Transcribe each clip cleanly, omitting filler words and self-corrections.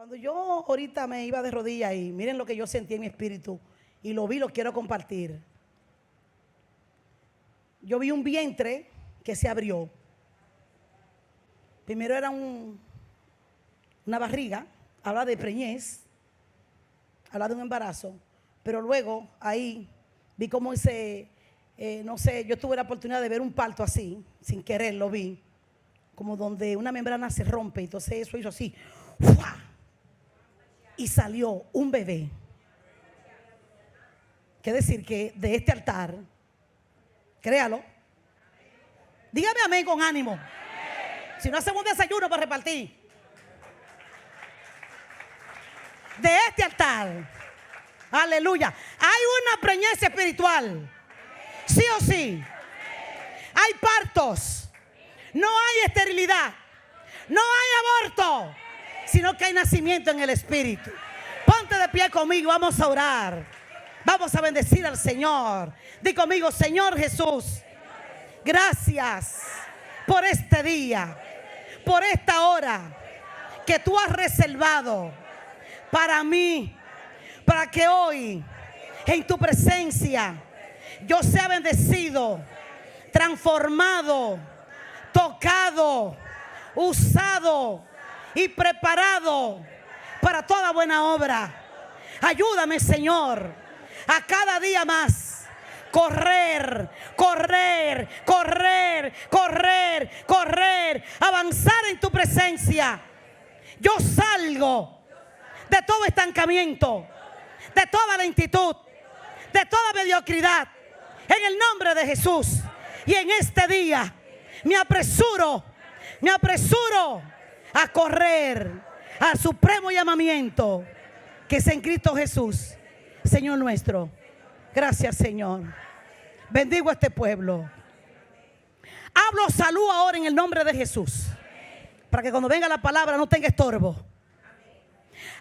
Cuando yo ahorita me iba de rodillas y miren lo que yo sentí en mi espíritu y lo vi, lo quiero compartir. Yo vi un vientre que se abrió. Primero era una barriga, habla de preñez, habla de un embarazo, pero luego ahí vi como ese, no sé, yo tuve la oportunidad de ver un parto así, sin querer lo vi, como donde una membrana se rompe, entonces eso hizo así, ¡fua! Y salió un bebé. Quiere decir que de este altar, créalo, dígame amén con ánimo. Si no hacemos un desayuno para repartir. De este altar, aleluya, hay una preñez espiritual. Sí o sí. Hay partos. No hay esterilidad. No hay aborto. Sino que hay nacimiento en el espíritu. Ponte de pie conmigo, vamos a orar. Vamos a bendecir al Señor. Di conmigo, Señor Jesús, gracias por este día, por esta hora que tú has reservado para mí, para que hoy en tu presencia yo sea bendecido, transformado, tocado, usado y preparado para toda buena obra. Ayúdame, Señor, a cada día más correr, correr, correr, correr, correr, avanzar en tu presencia. Yo salgo de todo estancamiento, de toda lentitud, de toda mediocridad, en el nombre de Jesús. Y en este día me apresuro a correr al supremo llamamiento que es en Cristo Jesús, Señor nuestro. Gracias, Señor. Bendigo a este pueblo. Hablo salud ahora en el nombre de Jesús, para que cuando venga la palabra no tenga estorbo.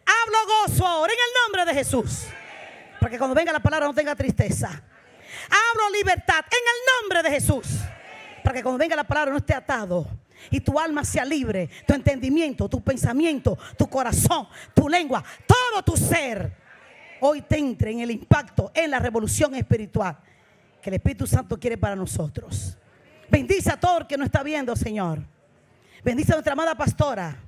Hablo gozo ahora en el nombre de Jesús, para que cuando venga la palabra no tenga tristeza. Hablo libertad en el nombre de Jesús, para que cuando venga la palabra no esté atado y tu alma sea libre, tu entendimiento, tu pensamiento, tu corazón, tu lengua, todo tu ser hoy te entre en el impacto, en la revolución espiritual que el Espíritu Santo quiere para nosotros. Bendice a todo el que no está viendo, Señor. Bendice a nuestra amada pastora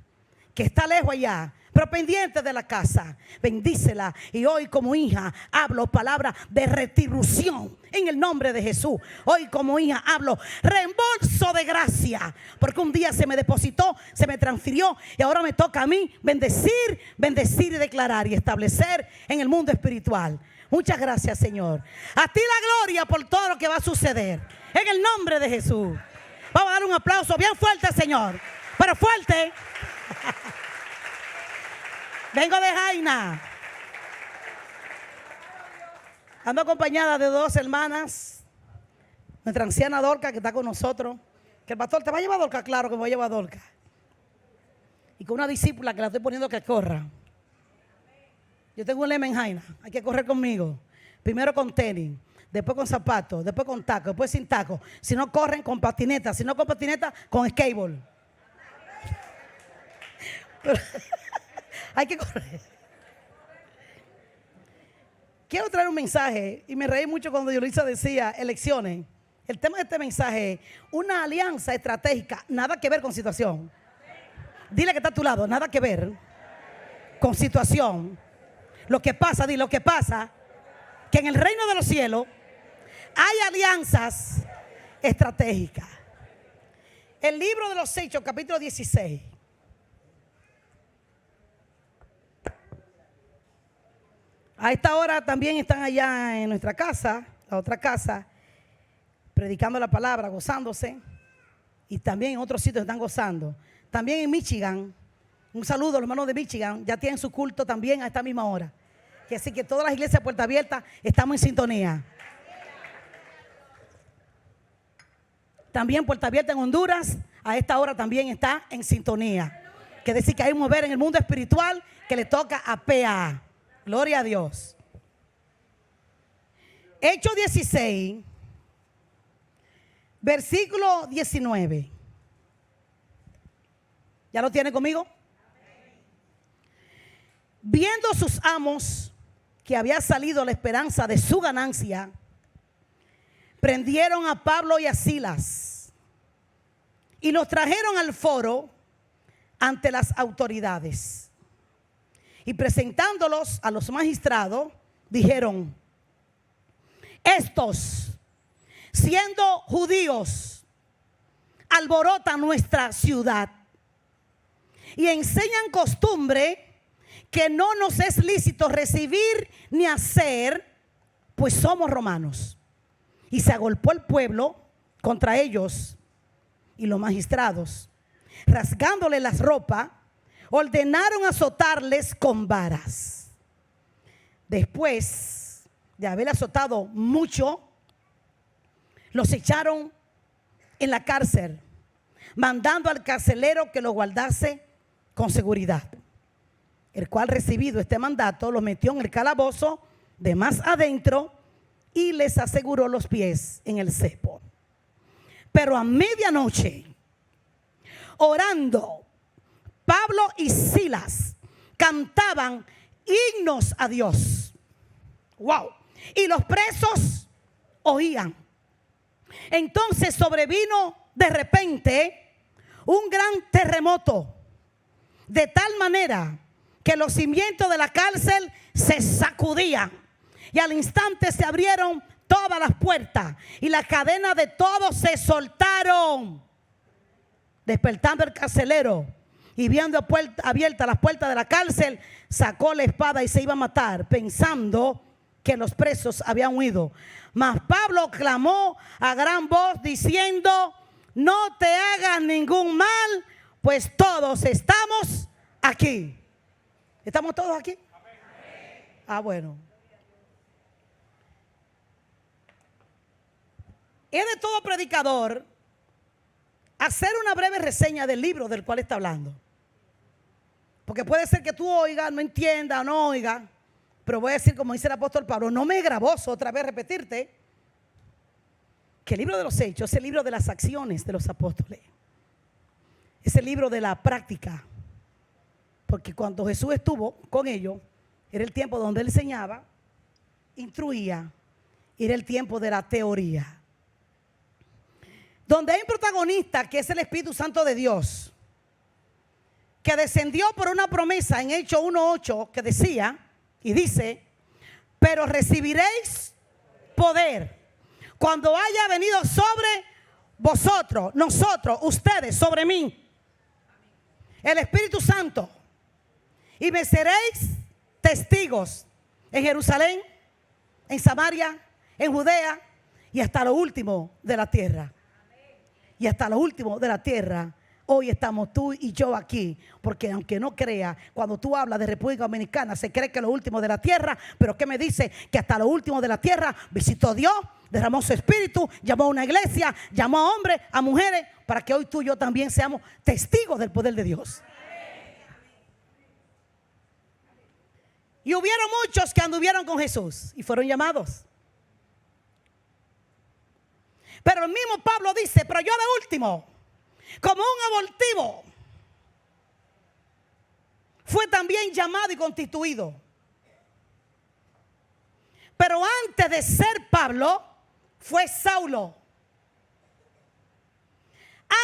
que está lejos allá, pero pendiente de la casa. Bendícela. Y hoy como hija hablo palabra de retribución en el nombre de Jesús. Hoy como hija hablo reembolso de gracia, porque un día se me depositó, se me transfirió y ahora me toca a mí bendecir, bendecir y declarar y establecer en el mundo espiritual. Muchas gracias, Señor. A ti la gloria por todo lo que va a suceder en el nombre de Jesús. Vamos a dar un aplauso bien fuerte, Señor, pero fuerte. Vengo de Jaina. Ando acompañada de dos hermanas. Nuestra anciana Dorca, que está con nosotros. Que el pastor te va a llevar a Dorca, claro que me va a llevar a Dorca. Y con una discípula que la estoy poniendo que corra. Yo tengo un lema en Jaina. Hay que correr conmigo. Primero con tenis, después con zapatos, después con tacos, después sin tacos. Si no corren, con patineta. Si no con patineta, con skateboard. Pero hay que correr. Quiero traer un mensaje y me reí mucho cuando Yulisa decía elecciones. El tema de este mensaje es una alianza estratégica, nada que ver con situación. Dile que está a tu lado, nada que ver con situación. Lo que pasa, di lo que pasa, que en el reino de los cielos hay alianzas estratégicas. El libro de los Hechos, capítulo 16. A esta hora también están allá en nuestra casa, la otra casa, predicando la palabra, gozándose. Y también en otros sitios están gozando. También en Michigan, un saludo a los hermanos de Michigan, ya tienen su culto también a esta misma hora. Y así que todas las iglesias de Puerta Abierta estamos en sintonía. También Puerta Abierta en Honduras, a esta hora también está en sintonía. Quiere decir que hay un mover en el mundo espiritual que le toca a PA. Gloria a Dios. Hechos 16, versículo 19. ¿Ya lo tiene conmigo? Viendo sus amos que había salido la esperanza de su ganancia, prendieron a Pablo y a Silas y los trajeron al foro ante las autoridades. Y presentándolos a los magistrados, dijeron: estos, siendo judíos, alborotan nuestra ciudad y enseñan costumbre que no nos es lícito recibir ni hacer, pues somos romanos. Y se agolpó el pueblo contra ellos, y los magistrados, rasgándole las ropas, ordenaron azotarles con varas. Después de haber azotado mucho, los echaron en la cárcel, mandando al carcelero que los guardase con seguridad, el cual, recibido este mandato, los metió en el calabozo de más adentro y les aseguró los pies en el cepo. Pero a medianoche, orando, Pablo y Silas cantaban himnos a Dios. Wow. Y los presos oían. Entonces sobrevino de repente un gran terremoto, de tal manera que los cimientos de la cárcel se sacudían, y al instante se abrieron todas las puertas y las cadenas de todos se soltaron. Despertando el carcelero y viendo abiertas las puertas de la cárcel, sacó la espada y se iba a matar, pensando que los presos habían huido. Mas Pablo clamó a gran voz diciendo: no te hagas ningún mal, pues todos estamos aquí. ¿Estamos todos aquí? Ah, bueno. Es de todo predicador hacer una breve reseña del libro del cual está hablando. Porque puede ser que tú oigas, no entiendas o no oigas, pero voy a decir como dice el apóstol Pablo: no me es gravoso otra vez repetirte que el libro de los Hechos es el libro de las acciones de los apóstoles. Es el libro de la práctica. Porque cuando Jesús estuvo con ellos, era el tiempo donde él enseñaba, instruía, y era el tiempo de la teoría. Donde hay un protagonista que es el Espíritu Santo de Dios, que descendió por una promesa en Hechos 1:8 que decía y dice: pero recibiréis poder cuando haya venido sobre vosotros, nosotros, ustedes, sobre mí, el Espíritu Santo, y me seréis testigos en Jerusalén, en Samaria, en Judea y hasta lo último de la tierra. Y hasta lo último de la tierra. Hoy estamos tú y yo aquí, porque aunque no crea, cuando tú hablas de República Dominicana se cree que es lo último de la tierra, pero ¿qué me dice? Que hasta lo último de la tierra visitó Dios, derramó su espíritu, llamó a una iglesia, llamó a hombres, a mujeres, para que hoy tú y yo también seamos testigos del poder de Dios. Y hubieron muchos que anduvieron con Jesús y fueron llamados. Pero el mismo Pablo dice: pero yo de último, como un abortivo, fue también llamado y constituido. Pero antes de ser Pablo, fue Saulo.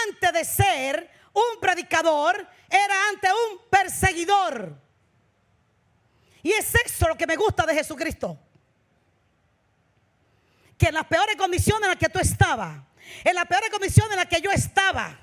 Antes de ser un predicador, era antes un perseguidor. Y es eso lo que me gusta de Jesucristo. Que en las peores condiciones en las que tú estabas, en las peores condiciones en las que yo estaba,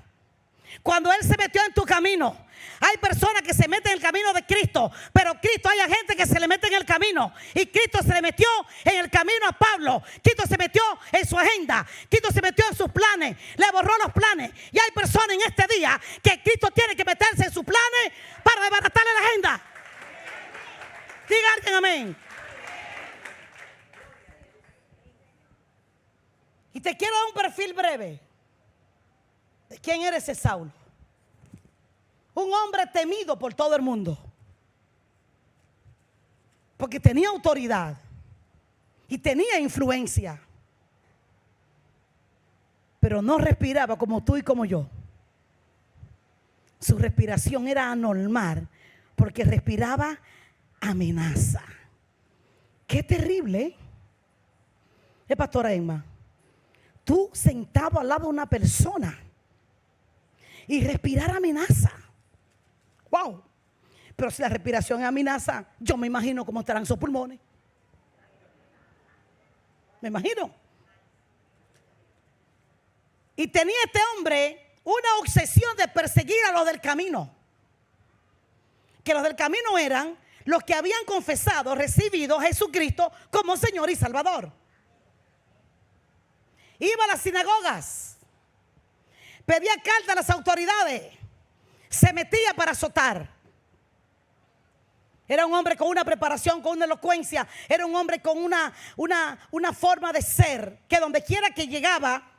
cuando Él se metió en tu camino, hay personas que se meten en el camino de Cristo, pero Cristo, hay gente que se le mete en el camino, y Cristo se le metió en el camino a Pablo. Cristo se metió en su agenda, Cristo se metió en sus planes, le borró los planes. Y hay personas en este día que Cristo tiene que meterse en sus planes para desbaratarle la agenda. Diga alguien amén. Y te quiero dar un perfil breve de quién era ese Saulo. Un hombre temido por todo el mundo, porque tenía autoridad y tenía influencia, pero no respiraba como tú y como yo. Su respiración era anormal, porque respiraba amenaza. Qué terrible, pastora Emma. Tú sentado al lado de una persona y respirar amenaza. Wow. Pero si la respiración es amenaza, yo me imagino cómo estarán sus pulmones. Me imagino. Y tenía este hombre una obsesión de perseguir a los del camino. Que los del camino eran los que habían confesado, recibido a Jesucristo como Señor y Salvador. Iba a las sinagogas, pedía carta a las autoridades, se metía para azotar. Era un hombre con una preparación, con una elocuencia, era un hombre con una forma de ser que donde quiera que llegaba,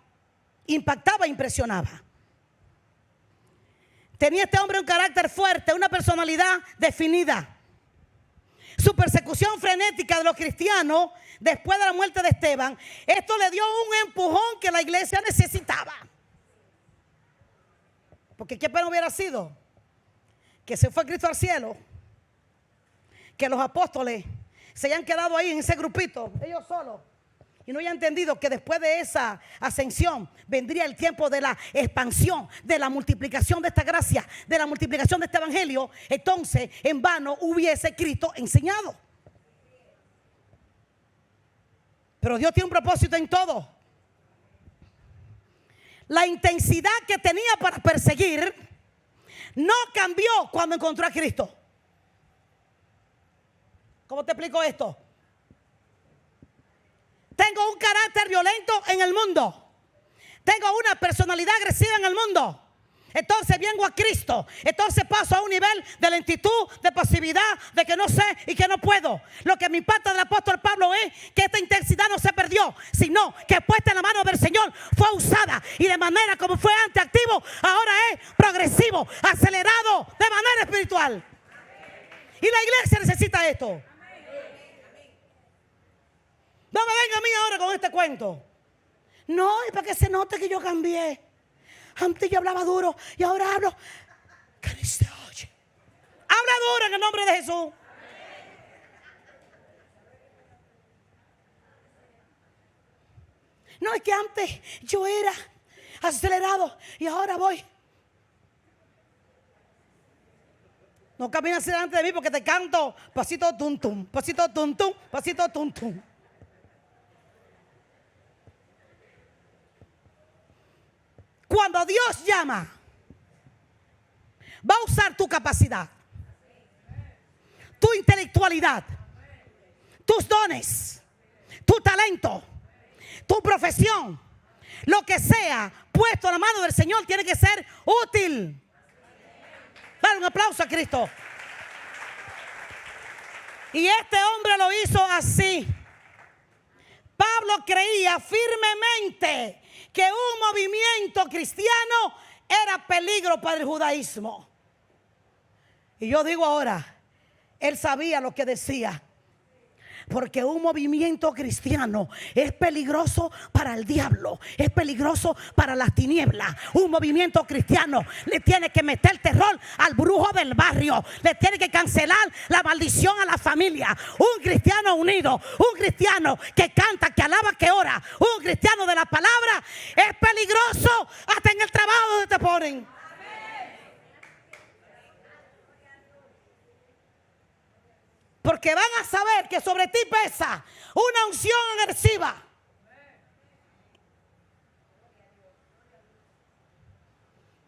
impactaba e impresionaba. Tenía este hombre un carácter fuerte, una personalidad definida. Su persecución frenética de los cristianos después de la muerte de Esteban, esto le dio un empujón que la iglesia necesitaba. Porque qué pena hubiera sido que se fue Cristo al cielo, que los apóstoles se hayan quedado ahí en ese grupito, ellos solos, y no hayan entendido que después de esa ascensión vendría el tiempo de la expansión, de la multiplicación de esta gracia, de la multiplicación de este evangelio. Entonces en vano hubiese Cristo enseñado. Pero Dios tiene un propósito en todo. La intensidad que tenía para perseguir no cambió cuando encontró a Cristo. ¿Cómo te explico esto? Tengo un carácter violento en el mundo. Tengo una personalidad agresiva en el mundo. Entonces vengo a Cristo. Entonces paso a un nivel de lentitud, de pasividad, de que no sé y que no puedo. Lo que me impacta del apóstol Pablo es que esta intensidad no se perdió, sino que puesta en la mano del Señor fue usada. Y de manera como fue antes activo, ahora es progresivo, acelerado de manera espiritual. Y la iglesia necesita esto. No me venga a mí ahora con este cuento. No, es para que se note que yo cambié. Antes yo hablaba duro y ahora hablo que ni se oye. Habla duro en el nombre de Jesús. No, es que antes yo era acelerado y ahora voy. No caminas hacia delante de mí porque te canto pasito tum tum, pasito tum tum, pasito tum tum. Cuando Dios llama, va a usar tu capacidad, tu intelectualidad, tus dones, tu talento, tu profesión, lo que sea puesto en la mano del Señor tiene que ser útil. Dale un aplauso a Cristo. Y este hombre lo hizo así. Pablo creía firmemente que un movimiento cristiano era peligro para el judaísmo. Y yo digo ahora, él sabía lo que decía. Porque un movimiento cristiano es peligroso para el diablo, es peligroso para las tinieblas. Un movimiento cristiano le tiene que meter terror al brujo del barrio, le tiene que cancelar la maldición a la familia. Un cristiano unido, un cristiano que canta, que alaba, que ora, un cristiano de la palabra es peligroso hasta en el trabajo donde te ponen. Porque van a saber que sobre ti pesa una unción agresiva.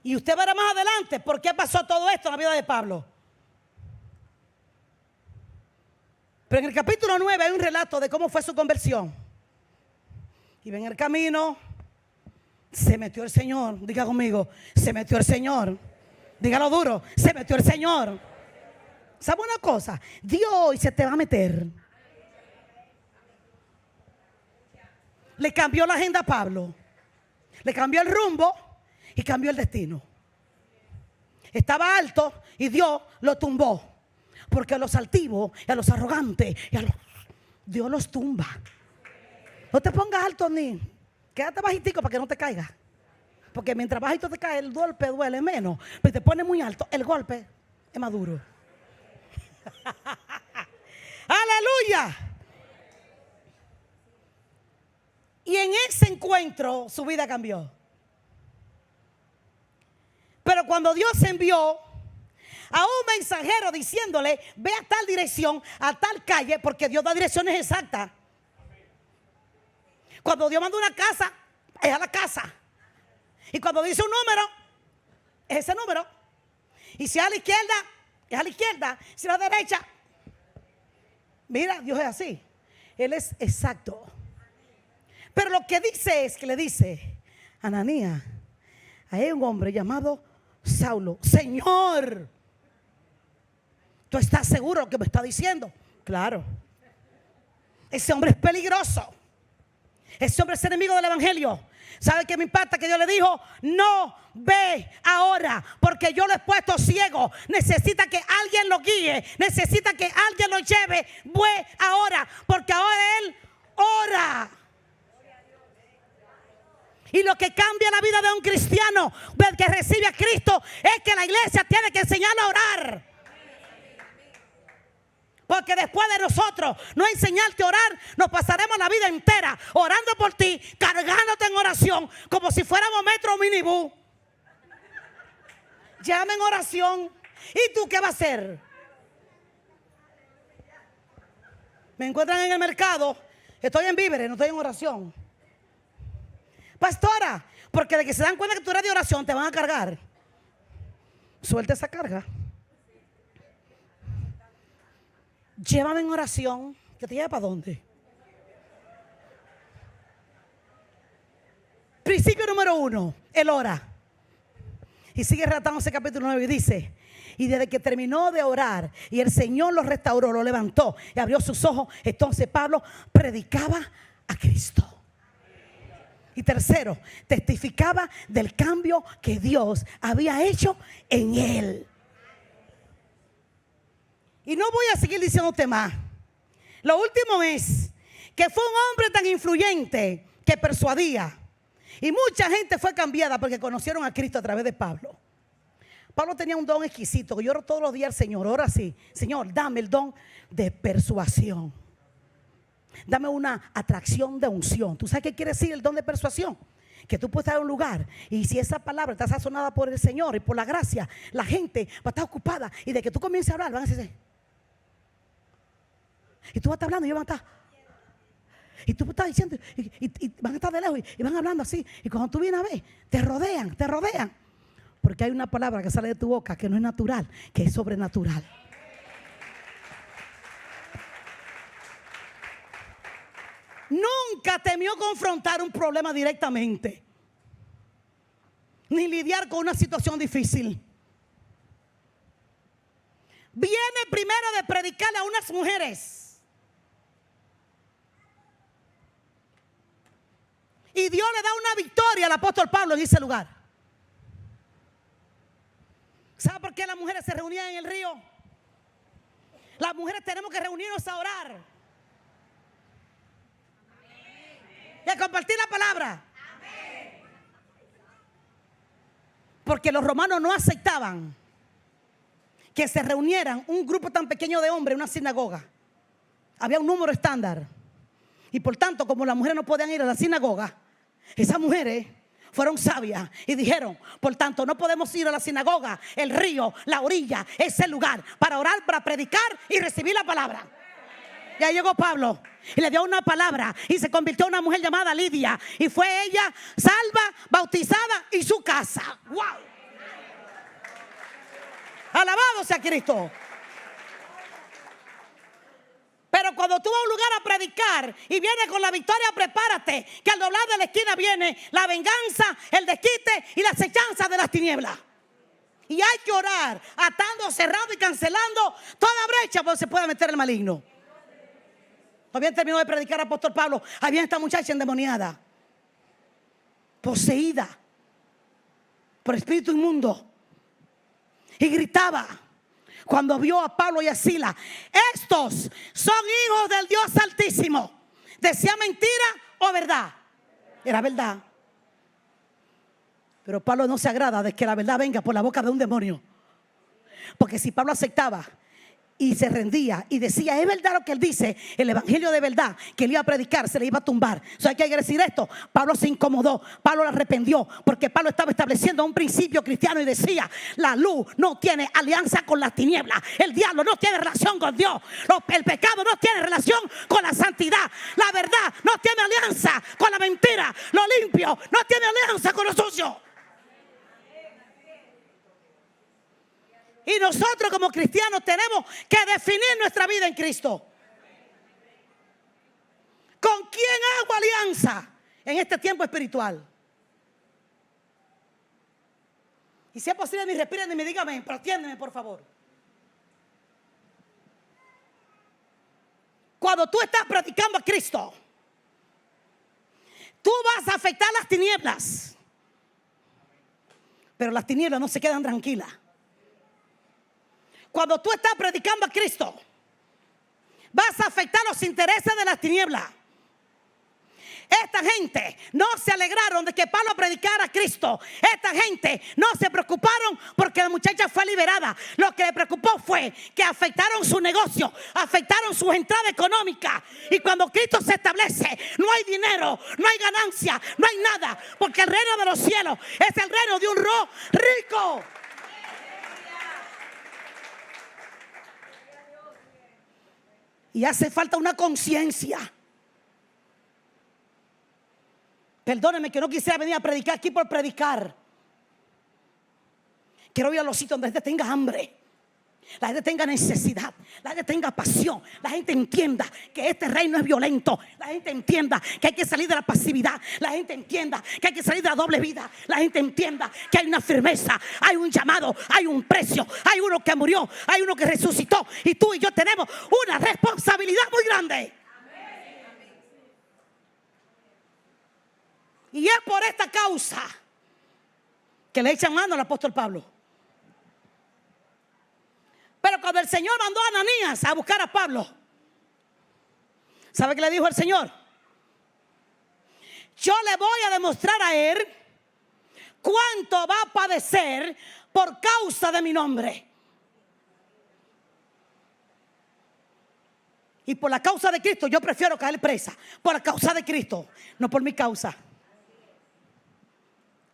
Y usted verá más adelante por qué pasó todo esto en la vida de Pablo. Pero en el capítulo 9 hay un relato de cómo fue su conversión. Y en el camino se metió el Señor. Diga conmigo, se metió el Señor. Dígalo duro, se metió el Señor. ¿Sabe una cosa? Dios hoy se te va a meter. Le cambió la agenda a Pablo. Le cambió el rumbo y cambió el destino. Estaba alto y Dios lo tumbó. Porque a los altivos y a los arrogantes Dios los tumba. No te pongas alto ni. Quédate bajitico para que no te caigas. Porque mientras bajito te cae, el golpe duele menos. Pero te pones muy alto, el golpe es más duro. Aleluya. Y en ese encuentro su vida cambió. Pero cuando Dios envió a un mensajero diciéndole: ve a tal dirección, a tal calle, porque Dios da direcciones exactas. Cuando Dios manda una casa, es a la casa. Y cuando dice un número, es ese número. Y si es a la izquierda, es a la izquierda. Si es a la derecha, mira, Dios es así. Él es exacto. Pero lo que dice es que le dice: Ananías, hay un hombre llamado Saulo. Señor, ¿tú estás seguro de lo que me está diciendo? Claro. Ese hombre es peligroso. Ese hombre es enemigo del evangelio. ¿Sabe qué me impacta? Que Dios le dijo: no ve ahora, porque yo lo he puesto ciego. Necesita que alguien lo guíe, necesita que alguien lo lleve. Ve ahora, porque ahora él ora. Y lo que cambia la vida de un cristiano que recibe a Cristo es que la iglesia tiene que enseñarle a orar. Porque después de nosotros no enseñarte a orar, nos pasaremos la vida entera orando por ti, cargándote en oración, como si fuéramos metro o minibús. Llama en oración. ¿Y tú qué vas a hacer? Me encuentran en el mercado, estoy en víveres, no estoy en oración. Pastora, porque de que se dan cuenta que tú eres de oración, te van a cargar. Suelta esa carga. Llévame en oración. ¿Que te lleva para dónde? Principio número 1, él ora. Y sigue relatando ese capítulo 9 y dice: y desde que terminó de orar y el Señor lo restauró, lo levantó y abrió sus ojos, entonces Pablo predicaba a Cristo. Y tercero, testificaba del cambio que Dios había hecho en él. Y no voy a seguir diciéndote más. Lo último es que fue un hombre tan influyente que persuadía. Y mucha gente fue cambiada porque conocieron a Cristo a través de Pablo. Pablo tenía un don exquisito. Yo oro todos los días al Señor. Ora así: Señor, dame el don de persuasión. Dame una atracción de unción. ¿Tú sabes qué quiere decir el don de persuasión? Que tú puedes estar en un lugar y si esa palabra está sazonada por el Señor y por la gracia, la gente va a estar ocupada y de que tú comiences a hablar van a decir: y tú vas a estar hablando y ellos van a estar, y tú estás diciendo y van a estar de lejos y van hablando así, y cuando tú vienes a ver, te rodean, porque hay una palabra que sale de tu boca que no es natural, que es sobrenatural. Nunca temió confrontar un problema directamente, ni lidiar con una situación difícil. Viene primero de predicarle a unas mujeres, y Dios le da una victoria al apóstol Pablo en ese lugar. ¿Sabe por qué las mujeres se reunían en el río? Las mujeres tenemos que reunirnos a orar y a compartir la palabra. Porque los romanos no aceptaban que se reunieran un grupo tan pequeño de hombres en una sinagoga. Había un número estándar. Y por tanto, como las mujeres no podían ir a la sinagoga, esas mujeres fueron sabias y dijeron: por tanto, no podemos ir a la sinagoga, el río, la orilla, ese lugar para orar, para predicar y recibir la palabra. Ya llegó Pablo y le dio una palabra y se convirtió en una mujer llamada Lidia, y fue ella salva, bautizada y su casa. ¡Wow! Alabado sea Cristo. Pero cuando tú vas a un lugar a predicar y vienes con la victoria, prepárate, que al doblar de la esquina viene la venganza, el desquite y la acechanza de las tinieblas. Y hay que orar atando, cerrando y cancelando toda brecha donde se pueda meter el maligno. Había terminado de predicar el apóstol Pablo. Había esta muchacha endemoniada, poseída por espíritu inmundo, y gritaba cuando vio a Pablo y a Silas: estos son hijos del Dios Altísimo. ¿Decía mentira o verdad? Era verdad. Pero Pablo no se agrada de que la verdad venga por la boca de un demonio. Porque si Pablo aceptaba y se rendía y decía: es verdad lo que él dice, el evangelio de verdad que él iba a predicar se le iba a tumbar. ¿Sabe qué quiere decir esto? Pablo se incomodó, Pablo le arrependió, porque Pablo estaba estableciendo un principio cristiano y decía: la luz no tiene alianza con las tinieblas, el diablo no tiene relación con Dios, el pecado no tiene relación con la santidad, la verdad no tiene alianza con la mentira, lo limpio no tiene alianza con lo sucio. Y nosotros como cristianos tenemos que definir nuestra vida en Cristo. ¿Con quién hago alianza en este tiempo espiritual? Y si es posible, ni respiren ni me digan amén, pero atiéndeme por favor. Cuando tú estás predicando a Cristo, tú vas a afectar las tinieblas, pero las tinieblas no se quedan tranquilas. Cuando tú estás predicando a Cristo, vas a afectar los intereses de las tinieblas. Esta gente no se alegraron de que Pablo predicara a Cristo. Esta gente no se preocuparon porque la muchacha fue liberada. Lo que le preocupó fue que afectaron su negocio, afectaron sus entradas económicas. Y cuando Cristo se establece, no hay dinero, no hay ganancia, no hay nada, porque el reino de los cielos es el reino de un rico. Y hace falta una conciencia. Perdóneme que no quisiera venir a predicar aquí por predicar. Quiero ir a los sitios donde la gente tenga hambre, la gente tenga necesidad, la gente tenga pasión, la gente entienda que este reino es violento, la gente entienda que hay que salir de la pasividad, la gente entienda que hay que salir de la doble vida, la gente entienda que hay una firmeza, hay un llamado, hay un precio, hay uno que murió, hay uno que resucitó, y tú y yo tenemos una responsabilidad muy grande. Y es por esta causa que le echan mano al apóstol Pablo. Pero cuando el Señor mandó a Ananías a buscar a Pablo, ¿sabe qué le dijo el Señor? Yo le voy a demostrar a él cuánto va a padecer por causa de mi nombre. Y por la causa de Cristo yo prefiero caer presa. Por la causa de Cristo, no por mi causa.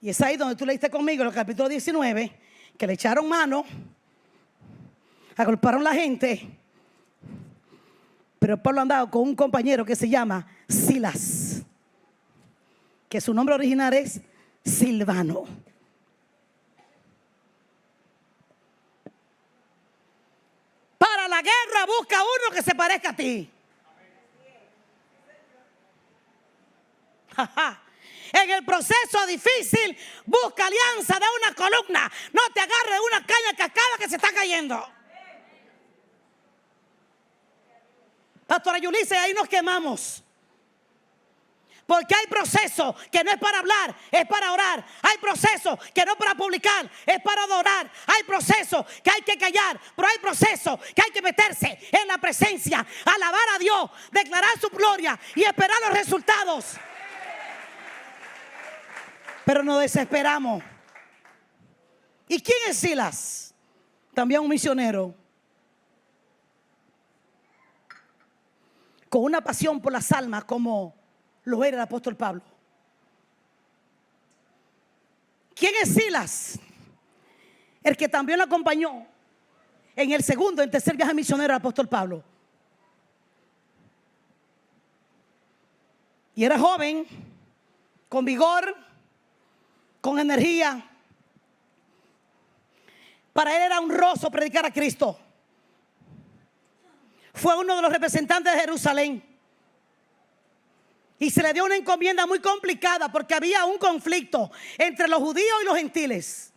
Y es ahí donde tú leíste conmigo en el capítulo 19, que le echaron mano, agolparon la gente. Pero Pablo andaba con un compañero que se llama Silas, que su nombre original es Silvano. Para la guerra busca uno que se parezca a ti. En el proceso difícil busca alianza de una columna. No te agarres de una caña cascada que se está cayendo. Pastora Yulice, ahí nos quemamos. Porque hay proceso que no es para hablar, es para orar. Hay proceso que no es para publicar, es para adorar. Hay proceso que hay que callar, pero hay proceso que hay que meterse en la presencia, alabar a Dios, declarar su gloria y esperar los resultados. Pero nos desesperamos. ¿Y quién es Silas? También un misionero con una pasión por las almas como lo era el apóstol Pablo. ¿Quién es Silas? El que también lo acompañó en el segundo, en tercer viaje misionero del apóstol Pablo. Y era joven, con vigor, con energía. Para él era honroso predicar a Cristo. Fue uno de los representantes de Jerusalén. Y se le dio una encomienda muy complicada porque había un conflicto entre los judíos y los gentiles.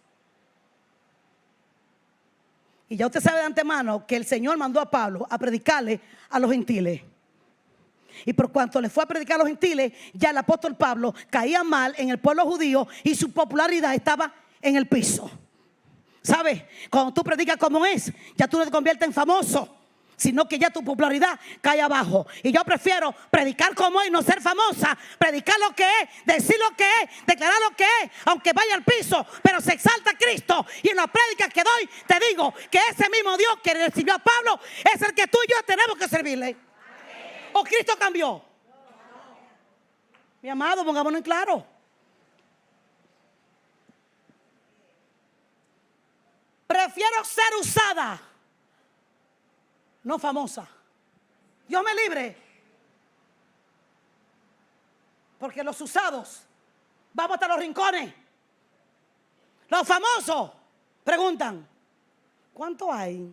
Y ya usted sabe de antemano que el Señor mandó a Pablo a predicarle a los gentiles. Y por cuanto le fue a predicar a los gentiles, ya el apóstol Pablo caía mal en el pueblo judío y su popularidad estaba en el piso. ¿Sabes? Cuando tú predicas como es, ya tú te conviertes en famoso. sino que ya tu popularidad cae abajo. Y yo prefiero predicar como es, no ser famosa, predicar lo que es, decir lo que es, declarar lo que es, aunque vaya al piso, pero se exalta Cristo. Y en las prédicas que doy, te digo que ese mismo Dios que recibió a Pablo es el que tú y yo tenemos que servirle. ¿O Cristo cambió? Mi amado, pongámonos en claro. Prefiero ser usada, no famosa. Dios me libre. Porque los usados vamos hasta los rincones. Los famosos preguntan: ¿cuánto hay?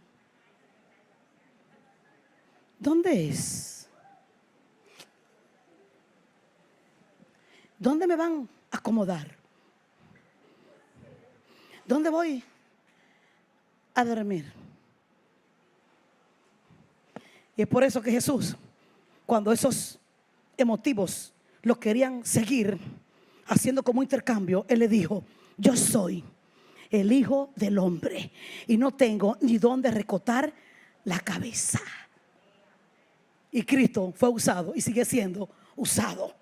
¿Dónde es? ¿Dónde me van a acomodar? ¿Dónde voy a dormir? Y es por eso que Jesús, cuando esos emotivos lo querían seguir haciendo como intercambio, Él le dijo: yo soy el Hijo del Hombre y no tengo ni dónde recotar la cabeza. Y Cristo fue usado y sigue siendo usado.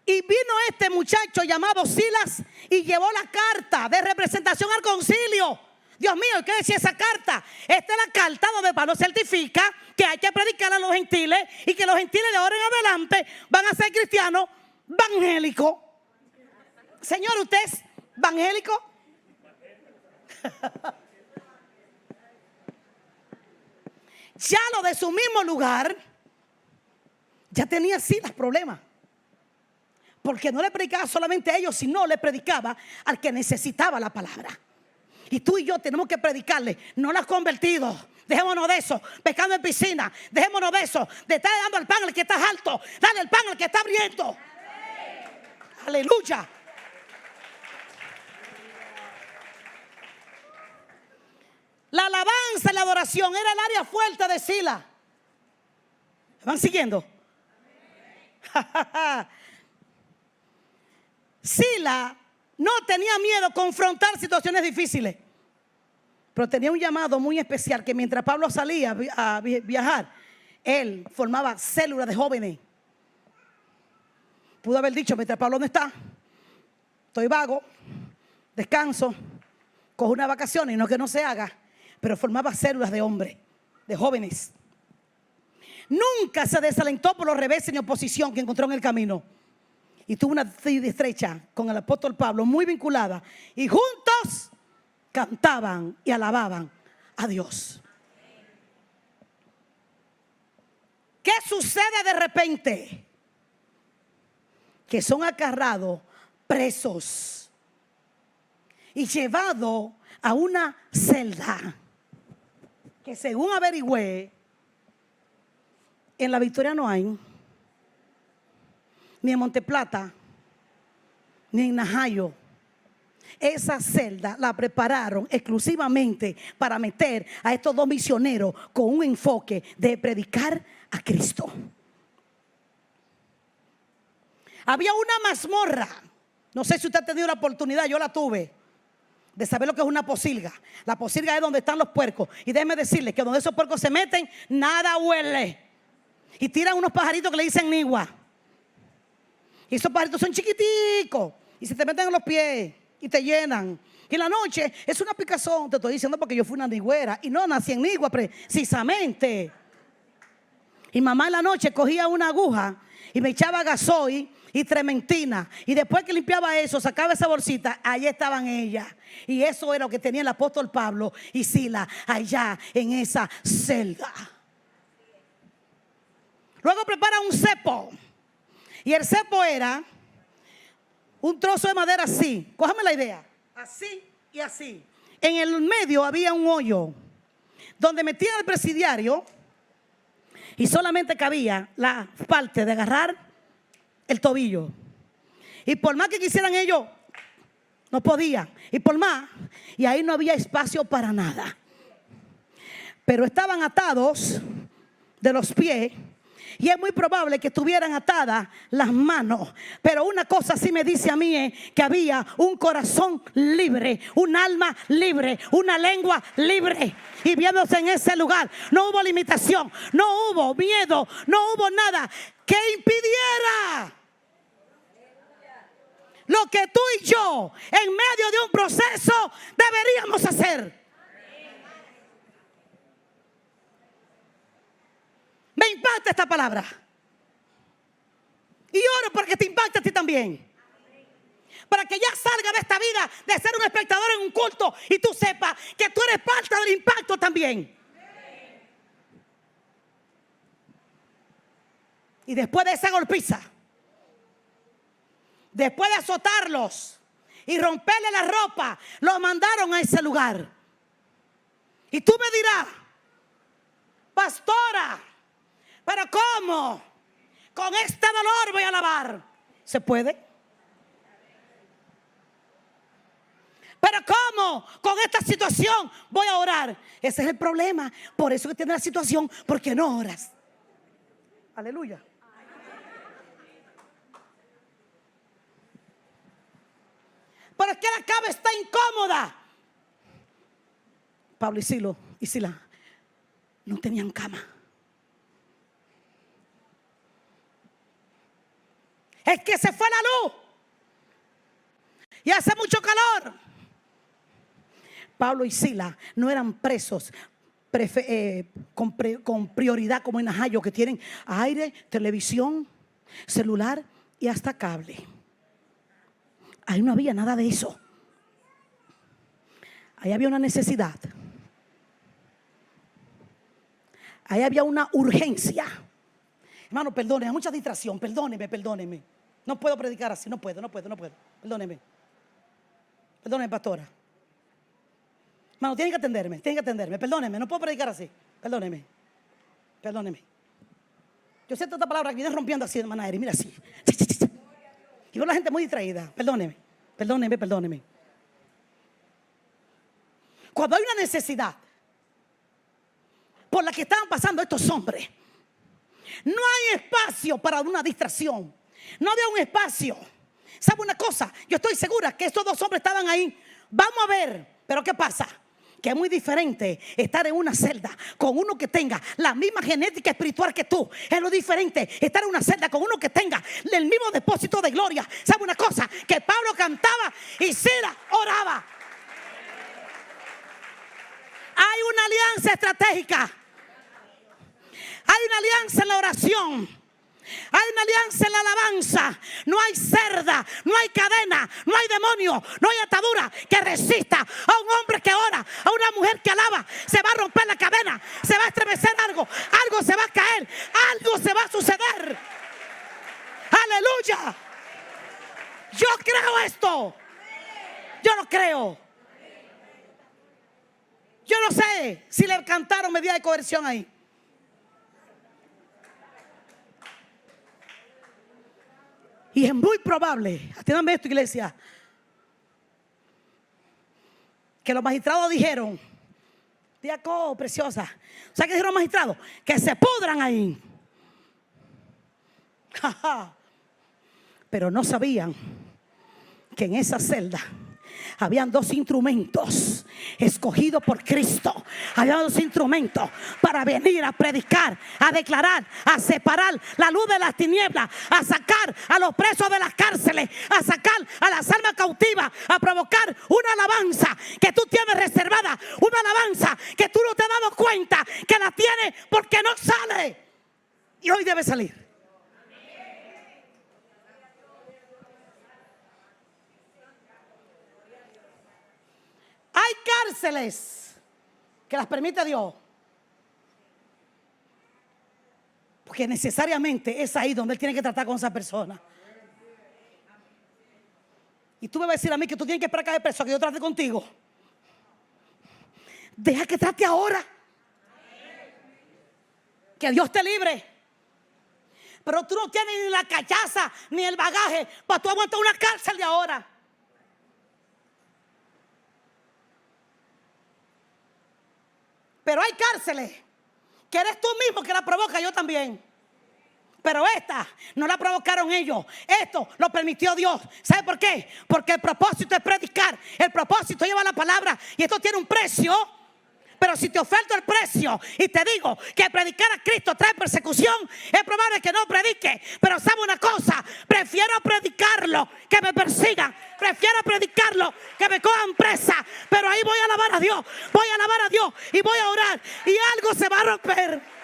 Y vino este muchacho llamado Silas y llevó la carta de representación al concilio. Dios mío, ¿qué decía esa carta? Esta es la carta donde Pablo certifica que hay que predicar a los gentiles y que los gentiles de ahora en adelante van a ser cristianos evangélicos. Señor, ¿usted es evangélico? Ya lo de su mismo lugar, ya tenía Silas problemas. Porque no le predicaba solamente a ellos, sino le predicaba al que necesitaba la palabra. Y tú y yo tenemos que predicarle, no los convertidos. Dejémonos de eso, pescando en piscina. Dejémonos de eso, de estar dando el pan al que está alto. Dale el pan al que está hambriento. Aleluya. La alabanza y la adoración era el área fuerte de Silas. ¿Me van siguiendo? Silas no tenía miedo a confrontar situaciones difíciles, pero tenía un llamado muy especial, que mientras Pablo salía a viajar, él formaba células de jóvenes. Pudo haber dicho: mientras Pablo no está, estoy vago, descanso, cojo unas vacaciones, y no que no se haga. Pero formaba células de hombres, de jóvenes. Nunca se desalentó por los reveses ni oposición que encontró en el camino. Y tuvo una estrecha con el apóstol Pablo, muy vinculada. Y juntos cantaban y alababan a Dios. ¿Qué sucede de repente? Que son agarrados, presos y llevados a una celda que, según averigüé, en La Victoria no hay, ni en Monteplata, ni en Najayo. Esa celda la prepararon exclusivamente para meter a estos dos misioneros con un enfoque de predicar a Cristo. Había una mazmorra, no sé si usted ha tenido la oportunidad, yo la tuve, de saber lo que es una posilga. La posilga es donde están los puercos. Y déjeme decirles que donde esos puercos se meten, nada huele. Y tiran unos pajaritos que le dicen nigua. Y esos pajaritos son chiquiticos y se te meten en los pies y te llenan. Y en la noche es una picazón. Te estoy diciendo porque yo fui una nigüera y no nací en Nigua precisamente. Y mamá en la noche cogía una aguja y me echaba gasoil y trementina. Y después que limpiaba eso, sacaba esa bolsita, ahí estaban ellas. Y eso era lo que tenía el apóstol Pablo y Silas allá en esa celda. Luego prepara un cepo. Y el cepo era un trozo de madera así. Cójame la idea. Así y así. En el medio había un hoyo donde metían al presidiario y solamente cabía la parte de agarrar el tobillo. Y por más que quisieran ellos, no podían. Y por más, y ahí no había espacio para nada. Pero estaban atados de los pies Y es muy probable que estuvieran atadas las manos. Pero una cosa sí me dice a mí es que había un corazón libre, un alma libre, una lengua libre. Y viéndose en ese lugar, no hubo limitación, no hubo miedo, no hubo nada que impidiera lo que tú y yo en medio de un proceso deberíamos hacer. Me impacta esta palabra. Y oro para que te impacte a ti también. Para que ya salga de esta vida de ser un espectador en un culto y tú sepas que tú eres parte del impacto también. Y después de esa golpiza, después de azotarlos y romperle la ropa, los mandaron a ese lugar. Y tú me dirás, pastora, pero ¿cómo? Con este dolor voy a alabar. ¿Se puede? Pero ¿cómo? Con esta situación voy a orar. Ese es el problema. Por eso que tienes la situación, porque no oras. Aleluya. Pero es que la cama está incómoda. Pablo y Silas no tenían cama. Es que se fue la luz y hace mucho calor. Pablo y Silas no eran presos con prioridad como en Ajayo, que tienen aire, televisión, celular y hasta cable. Ahí no había nada de eso. Ahí había una necesidad. Ahí había una urgencia. Hermano, perdóneme, hay mucha distracción. Perdóneme. No puedo predicar así, no puedo. Perdóneme, pastora. Hermano, tienen que atenderme. Perdóneme, no puedo predicar así. Perdóneme. Yo siento esta palabra que viene rompiendo así, hermana Eri, mira así. Y veo a la gente muy distraída. Perdóneme. Cuando hay una necesidad por la que estaban pasando estos hombres, no hay espacio para una distracción. No había un espacio. ¿Sabe una cosa? Yo estoy segura que estos dos hombres estaban ahí. Vamos a ver. Pero ¿qué pasa? Que es muy diferente estar en una celda con uno que tenga la misma genética espiritual que tú. Es lo diferente estar en una celda con uno que tenga el mismo depósito de gloria. ¿Sabe una cosa? Que Pablo cantaba y Silas oraba. Hay una alianza estratégica. Hay una alianza en la oración. Hay una alianza en la alabanza. No hay cerda, no hay cadena, no hay demonio, no hay atadura que resista a un hombre que ora, a una mujer que alaba. Se va a romper la cadena, se va a estremecer algo se va a caer, algo se va a suceder. Aleluya. Yo creo esto. Yo lo creo. Yo no sé si le cantaron medida de coerción ahí. Y es muy probable, atiéndame esto, iglesia, que los magistrados dijeron, diaco, preciosa, o sea, que dijeron los magistrados, que se pudran ahí. Pero no sabían que en esa celda habían dos instrumentos escogidos por Cristo. Había dos instrumentos para venir a predicar, a declarar, a separar la luz de las tinieblas, a sacar a los presos de las cárceles, a sacar a las almas cautivas, a provocar una alabanza que tú tienes reservada, una alabanza que tú no te has dado cuenta que la tienes porque no sale. Y hoy debe salir. Hay cárceles que las permite Dios, porque necesariamente es ahí donde Él tiene que tratar con esa persona. Y tú me vas a decir a mí que tú tienes que esperar que haya preso que yo trate contigo. Deja que trate ahora. Que Dios te libre. Pero tú no tienes ni la cachaza ni el bagaje para tú aguantar una cárcel de ahora. Pero hay cárceles que eres tú mismo que la provoca, yo también. Pero esta no la provocaron ellos. Esto lo permitió Dios. ¿Sabe por qué? Porque el propósito es predicar. El propósito lleva la palabra. Y esto tiene un precio. Pero si te oferto el precio y te digo que predicar a Cristo trae persecución, es probable que no predique. Pero sabe una cosa, prefiero predicarlo que me persigan. Prefiero predicarlo que me cojan presa. Pero ahí voy a alabar a Dios. Voy a alabar a Dios y voy a orar. Y algo se va a romper.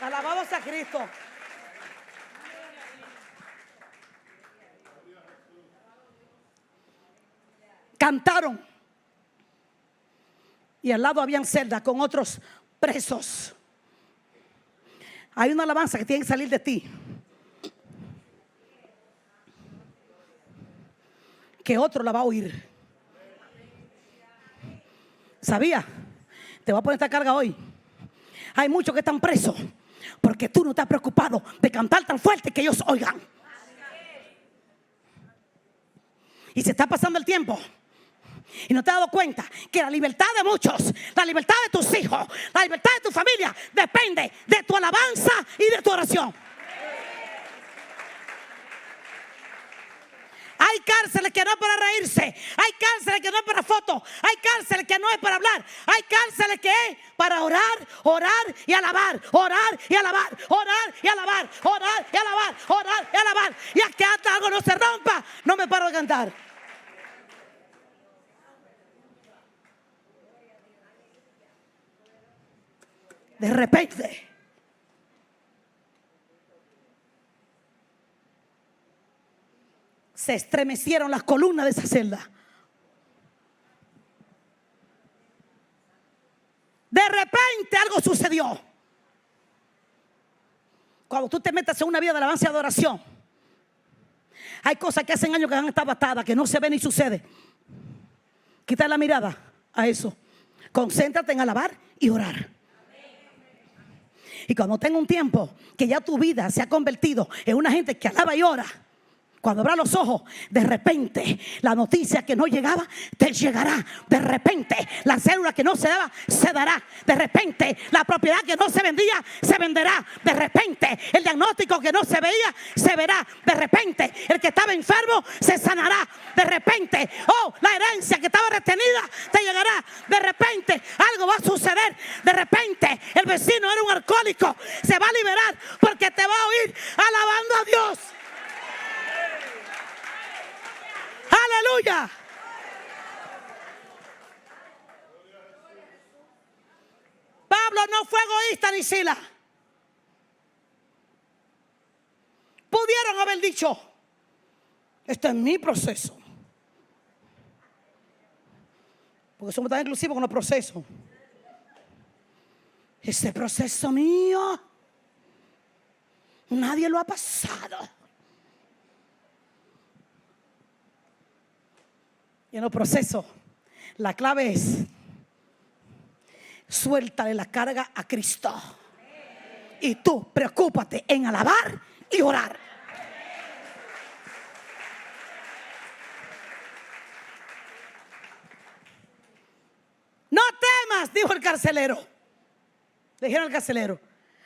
Alabamos a Cristo. Cantaron. Y al lado habían celdas con otros presos. Hay una alabanza que tiene que salir de ti, que otro la va a oír. ¿Sabía? Te voy a poner esta carga hoy. Hay muchos que están presos porque tú no estás preocupado de cantar tan fuerte que ellos oigan. Y se está pasando el tiempo y no te has dado cuenta que la libertad de muchos, la libertad de tus hijos, la libertad de tu familia depende de tu alabanza y de tu oración. Hay cárceles que no es para reírse. Hay cárceles que no es para fotos. Hay cárceles que no es para hablar. Hay cárceles que es para orar, orar y alabar. Orar y alabar. Orar y alabar. Orar y alabar. Orar y alabar. Y hasta algo no se rompa, no me paro de cantar. De repente se estremecieron las columnas de esa celda. De repente algo sucedió. Cuando tú te metes en una vida de alabanza y adoración, hay cosas que hacen años que han estado atadas, que no se ven ni sucede. Quita la mirada a eso. Concéntrate en alabar y orar. Y cuando tenga un tiempo que ya tu vida se ha convertido en una gente que alaba y ora, cuando abras los ojos, de repente la noticia que no llegaba te llegará. De repente la célula que no se daba se dará. De repente la propiedad que no se vendía se venderá. De repente el diagnóstico que no se veía se verá. De repente el que estaba enfermo se sanará. De repente, la herencia que estaba retenida te llegará. De repente algo va a suceder. De repente el vecino era un alcohólico, se va a liberar porque te va a oír alabando a Dios. Aleluya. Pablo no fue egoísta ni Sila. Pudieron haber dicho: este es mi proceso. Porque somos tan inclusivos con los procesos. Ese proceso mío, nadie lo ha pasado. Y en los procesos, la clave es: suéltale la carga a Cristo. Y tú preocúpate en alabar y orar. No temas, dijo el carcelero. Le dijeron al carcelero: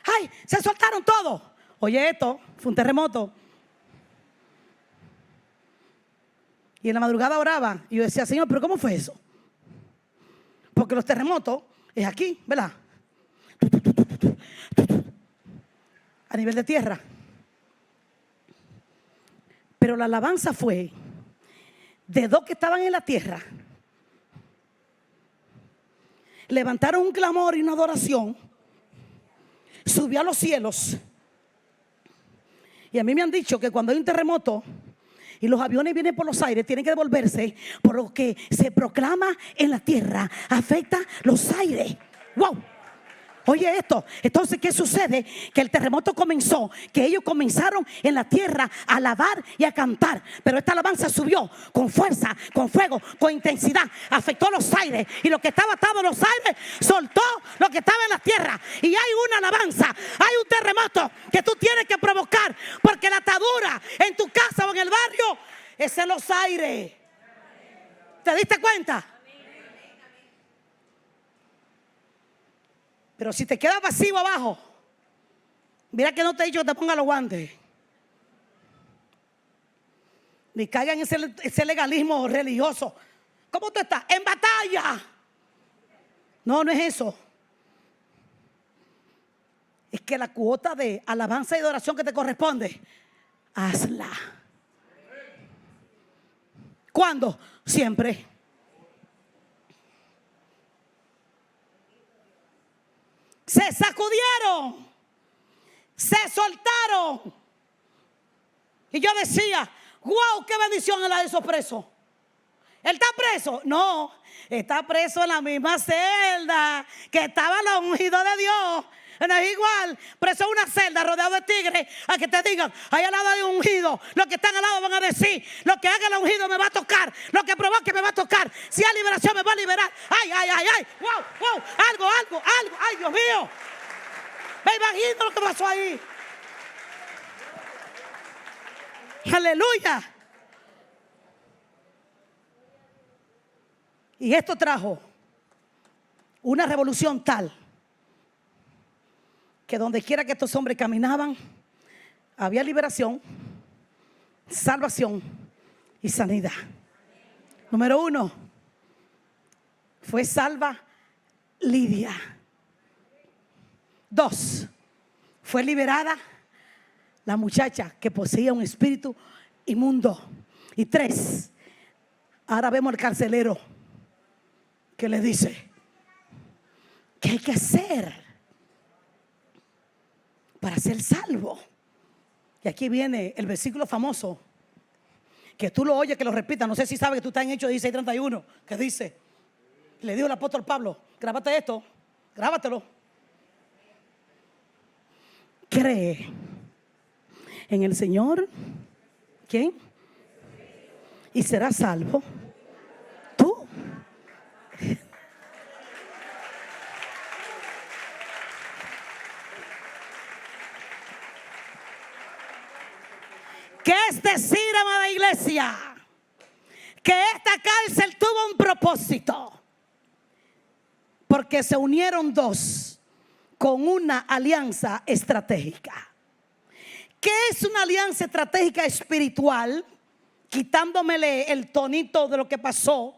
ay, se soltaron todos. Oye, esto fue un terremoto. Y en la madrugada oraba. Y yo decía: Señor, ¿pero cómo fue eso? Porque los terremotos es aquí, ¿verdad? A nivel de tierra. Pero la alabanza fue de dos que estaban en la tierra. Levantaron un clamor y una adoración. Subió a los cielos. Y a mí me han dicho que cuando hay un terremoto y los aviones vienen por los aires, tienen que devolverse, por lo que se proclama en la tierra afecta los aires. ¡Wow! Oye esto, entonces ¿qué sucede? Que el terremoto comenzó, que ellos comenzaron en la tierra a alabar y a cantar. Pero esta alabanza subió con fuerza, con fuego, con intensidad. Afectó los aires y lo que estaba atado en los aires soltó lo que estaba en la tierra. Y hay una alabanza, hay un terremoto que tú tienes que provocar, porque la atadura en tu casa o en el barrio es en los aires. ¿Te diste cuenta? Pero si te quedas vacío abajo, Mira que no te he dicho que te ponga los guantes. Ni caigan en ese legalismo religioso. ¿Cómo tú estás? En batalla. No, no es eso. Es que la cuota de alabanza y de oración que te corresponde, hazla. ¿Cuándo? Siempre. Se sacudieron, se soltaron. Y yo decía, wow, qué bendición es la de esos presos. ¿Él está preso? No, está preso en la misma celda que estaban los ungidos de Dios. No es igual, preso en una celda rodeado de tigres, a que te digan, ahí al lado hay un ungido. Los que están al lado van a decir, lo que haga el ungido me va a tocar, lo que provoque me va a tocar. Si hay liberación me va a liberar. Ay, ay, ay, ay, wow, wow, algo, ay, Dios mío. Me imagino lo que pasó ahí. Aleluya. Y esto trajo una revolución tal que donde quiera que estos hombres caminaban, había liberación, salvación y sanidad. Número 1, fue salva Lidia. 2, fue liberada la muchacha que poseía un espíritu inmundo. Y 3, ahora vemos al carcelero que le dice, ¿qué hay que hacer para ser salvo? Y aquí viene el versículo famoso, que tú lo oyes, que lo repitas. No sé si sabes que tú estás en Hechos 16:31, que dice, le dijo el apóstol Pablo, grábate esto, grábatelo. Cree en el Señor, ¿quién? Y serás salvo tú. ¿Qué es decir, amada iglesia? Que esta cárcel tuvo un propósito, porque se unieron dos con una alianza estratégica. ¿Qué es una alianza estratégica espiritual? Quitándomele el tonito de lo que pasó,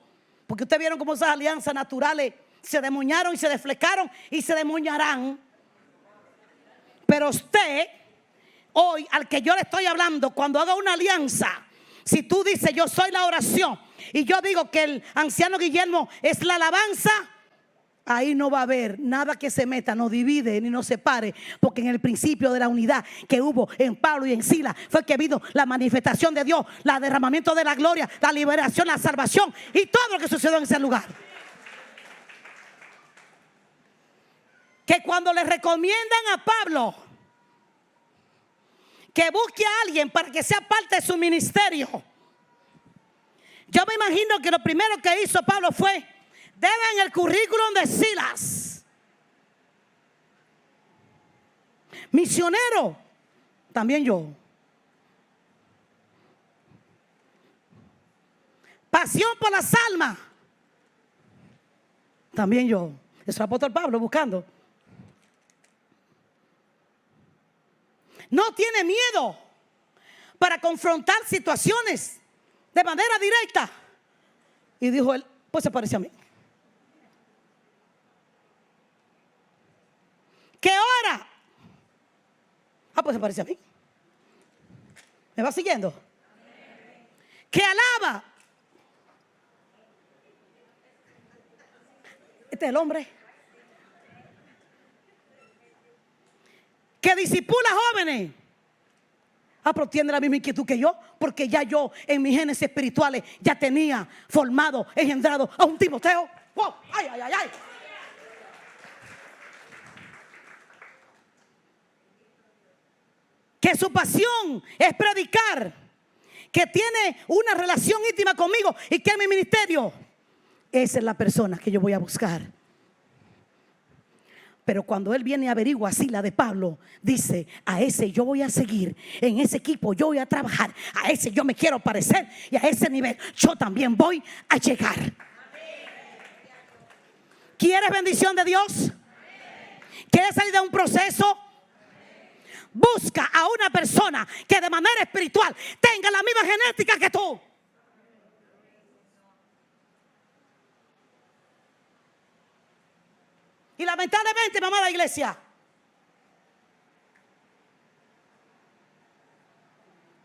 porque ustedes vieron cómo esas alianzas naturales se demoñaron y se desflecaron y se demoñarán. Pero usted, hoy, al que yo le estoy hablando, cuando haga una alianza, si tú dices yo soy la oración y yo digo que el anciano Guillermo es la alabanza, ahí no va a haber nada que se meta, no divide ni no separe, porque en el principio de la unidad que hubo en Pablo y en Silas fue que vino la manifestación de Dios, el derramamiento de la gloria, la liberación, la salvación y todo lo que sucedió en ese lugar. Que cuando le recomiendan a Pablo que busque a alguien para que sea parte de su ministerio, yo me imagino que lo primero que hizo Pablo fue: deben el currículum de Silas. Misionero, también yo. Pasión por las almas, también yo. Eso es el apóstol Pablo buscando. No tiene miedo para confrontar situaciones de manera directa. Y dijo él, pues se parece a mí. ¿Qué hora? Pues se parece a mí. ¿Me va siguiendo? Que alaba. Este es el hombre. Que disipula jóvenes. Pero tiene la misma inquietud que yo, porque ya yo en mis genes espirituales ya tenía formado, engendrado a un Timoteo. ¡Wow! ¡Ay, ay, ay, ay! Que su pasión es predicar, que tiene una relación íntima conmigo y que es mi ministerio. Esa es la persona que yo voy a buscar. Pero cuando él viene y averigua así la de Pablo, dice: a ese yo voy a seguir, en ese equipo yo voy a trabajar, a ese yo me quiero parecer y a ese nivel yo también voy a llegar. ¿Quieres bendición de Dios? ¿Quieres salir de un proceso? Busca a una persona que de manera espiritual tenga la misma genética que tú. Y lamentablemente, mamá de la iglesia,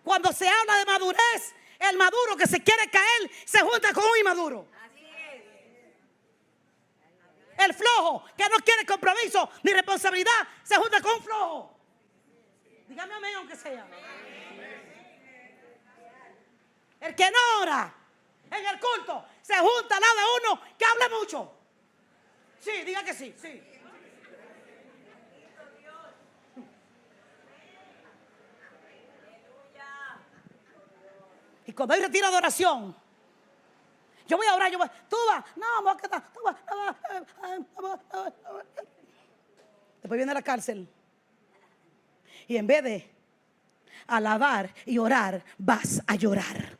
cuando se habla de madurez, el maduro que se quiere caer se junta con un inmaduro. El flojo que no quiere compromiso ni responsabilidad se junta con un flojo. Dígame amén aunque sea. El que no ora en el culto se junta al lado de uno que habla mucho. Sí, diga que sí, sí. Y cuando hay retiro de oración, yo voy a orar, tú vas, no, voy a quedar, tú vas. Después viene la cárcel. Y en vez de alabar y orar, vas a llorar.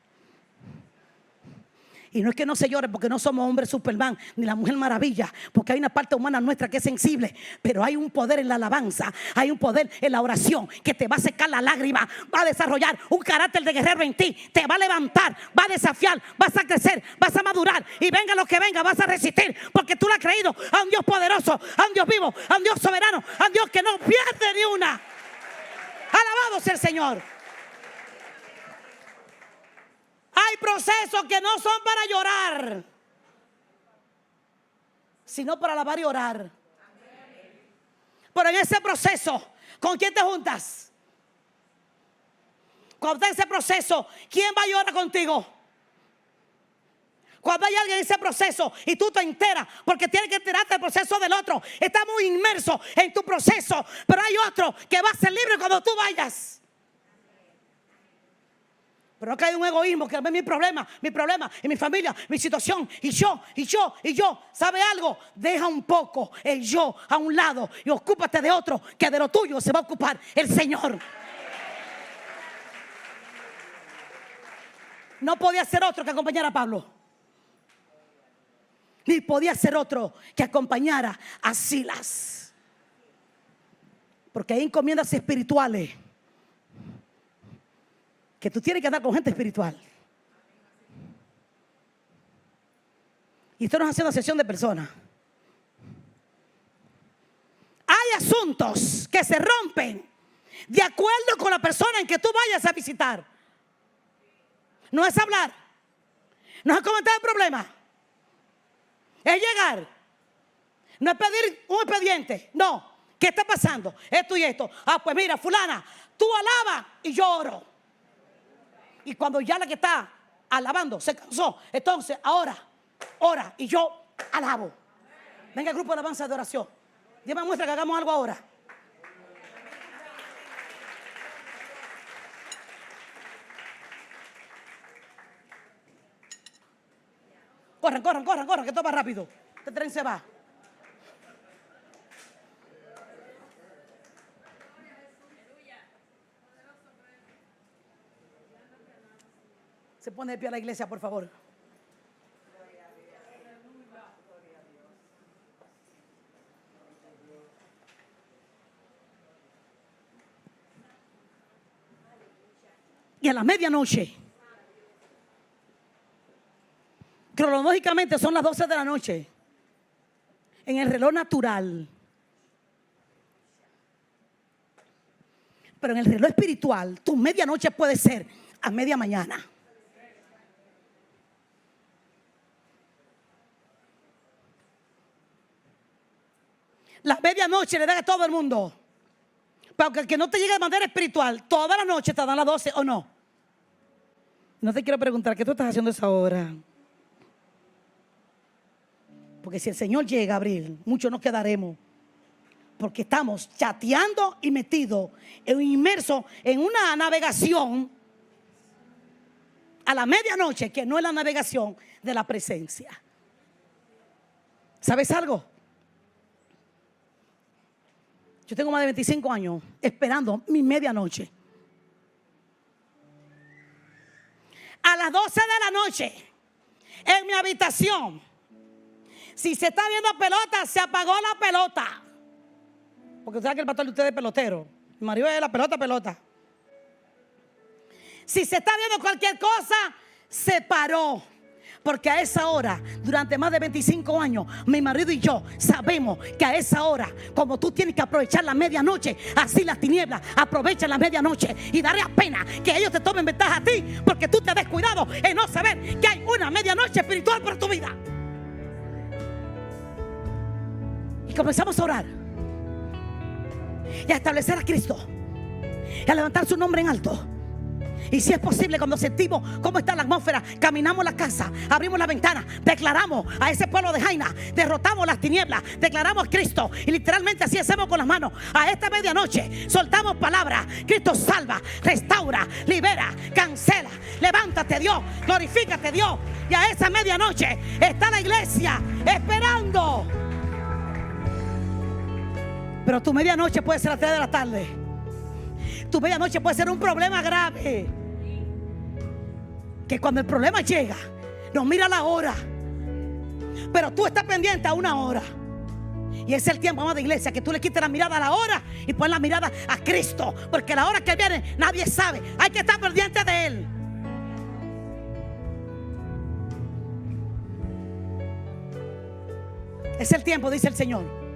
Y no es que no se llore porque no somos hombres Superman ni la Mujer Maravilla, porque hay una parte humana nuestra que es sensible, pero hay un poder en la alabanza, hay un poder en la oración que te va a secar la lágrima, va a desarrollar un carácter de guerrero en ti, te va a levantar, va a desafiar, vas a crecer, vas a madurar y venga lo que venga, vas a resistir porque tú le has creído a un Dios poderoso, a un Dios vivo, a un Dios soberano, a un Dios que no pierde ni una. Alabado sea el Señor. Hay procesos que no son para llorar, sino para alabar y orar. Pero en ese proceso, ¿con quién te juntas? Cuando está en ese proceso, ¿quién va a llorar contigo? Cuando hay alguien en ese proceso y tú te enteras, porque tienes que enterarte del proceso del otro. Estás muy inmerso en tu proceso, pero hay otro que va a ser libre cuando tú vayas. Pero no cae un egoísmo que es mi problema y mi familia, mi situación y yo. ¿Sabe algo? Deja un poco el yo a un lado y ocúpate de otro, que de lo tuyo se va a ocupar el Señor. No podía ser otro que acompañara a Pablo, ni podía ser otro que acompañara a Silas, porque hay encomiendas espirituales que tú tienes que andar con gente espiritual. Y esto no es hacer una sesión de personas. Hay asuntos que se rompen de acuerdo con la persona en que tú vayas a visitar. No es hablar, no es comentar el problema, es llegar. No es pedir un expediente. No, ¿qué está pasando? Esto y esto. Pues mira, fulana, tú alabas y yo oro. Y cuando ya la que está alabando se cansó, entonces ahora ora y yo alabo. Venga el grupo de alabanza de oración. Dios me muestra que hagamos algo ahora. Corran, que esto va rápido. Este tren se va. Se pone de pie a la iglesia, por favor. Y a la medianoche, cronológicamente son las 12 de la noche, en el reloj natural. Pero en el reloj espiritual, tu medianoche puede ser a media mañana. La medianoche le da a todo el mundo. Pero que el que no te llegue de manera espiritual, toda la noche te dan las 12 o no. No te quiero preguntar, ¿qué tú estás haciendo a esa hora? Porque si el Señor llega a abrir, muchos nos quedaremos. Porque estamos chateando y metidos, inmersos en una navegación a la medianoche, que no es la navegación de la presencia. ¿Sabes algo? Yo tengo más de 25 años esperando mi medianoche. A las 12 de la noche, en mi habitación, si se está viendo pelota, se apagó la pelota. Porque usted sabe que el pastor de ustedes es pelotero. Mi marido es la pelota. Si se está viendo cualquier cosa, se paró. Porque a esa hora, durante más de 25 años, mi marido y yo sabemos que a esa hora, como tú tienes que aprovechar la medianoche, así las tinieblas aprovechan la medianoche. Y daría pena que ellos te tomen ventaja a ti, porque tú te has descuidado en no saber que hay una medianoche espiritual para tu vida. Y comenzamos a orar y a establecer a Cristo y a levantar su nombre en alto. Y si es posible, cuando sentimos cómo está la atmósfera, caminamos la casa, abrimos la ventana, declaramos a ese pueblo de Jaina, derrotamos las tinieblas, declaramos a Cristo. Y literalmente así hacemos con las manos. A esta medianoche soltamos palabras. Cristo salva, restaura, libera, cancela. Levántate, Dios, glorifícate, Dios. Y a esa medianoche está la iglesia esperando. Pero tu medianoche puede ser a las 3 de la tarde. Tu medianoche puede ser un problema grave, que cuando el problema llega, nos mira la hora, pero tú estás pendiente a una hora. Y es el tiempo, amada iglesia, que tú le quites la mirada a la hora y pones la mirada a Cristo, porque la hora que viene nadie sabe. Hay que estar pendiente de Él. Es el tiempo, dice el Señor,